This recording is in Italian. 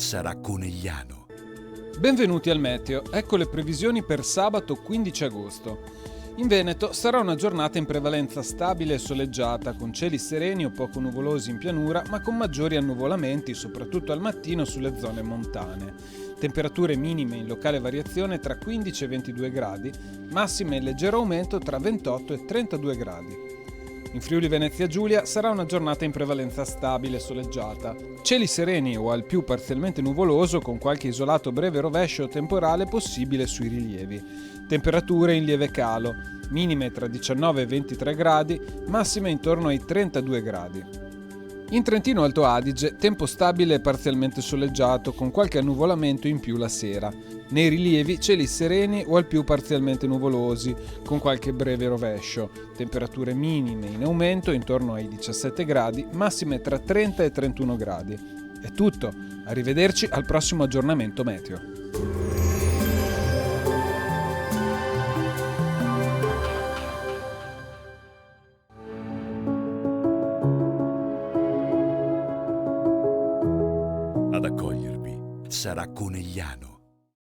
sarà Conegliano. Benvenuti al Meteo, ecco le previsioni per sabato 15 agosto. In Veneto sarà una giornata in prevalenza stabile e soleggiata, con cieli sereni o poco nuvolosi in pianura, ma con maggiori annuvolamenti, soprattutto al mattino sulle zone montane. Temperature minime in locale variazione tra 15 e 22 gradi, massime in leggero aumento tra 28 e 32 gradi. In Friuli Venezia Giulia sarà una giornata in prevalenza stabile e soleggiata. Cieli sereni o al più parzialmente nuvoloso con qualche isolato breve rovescio temporale possibile sui rilievi. Temperature in lieve calo, minime tra 19 e 23 gradi, massime intorno ai 32 gradi. In Trentino Alto Adige, tempo stabile e parzialmente soleggiato con qualche annuvolamento in più la sera. Nei rilievi cieli sereni o al più parzialmente nuvolosi, con qualche breve rovescio. Temperature minime in aumento intorno ai 17 gradi, massime tra 30 e 31 gradi. È tutto, arrivederci al prossimo aggiornamento meteo. Ad accogliervi sarà Conegliano.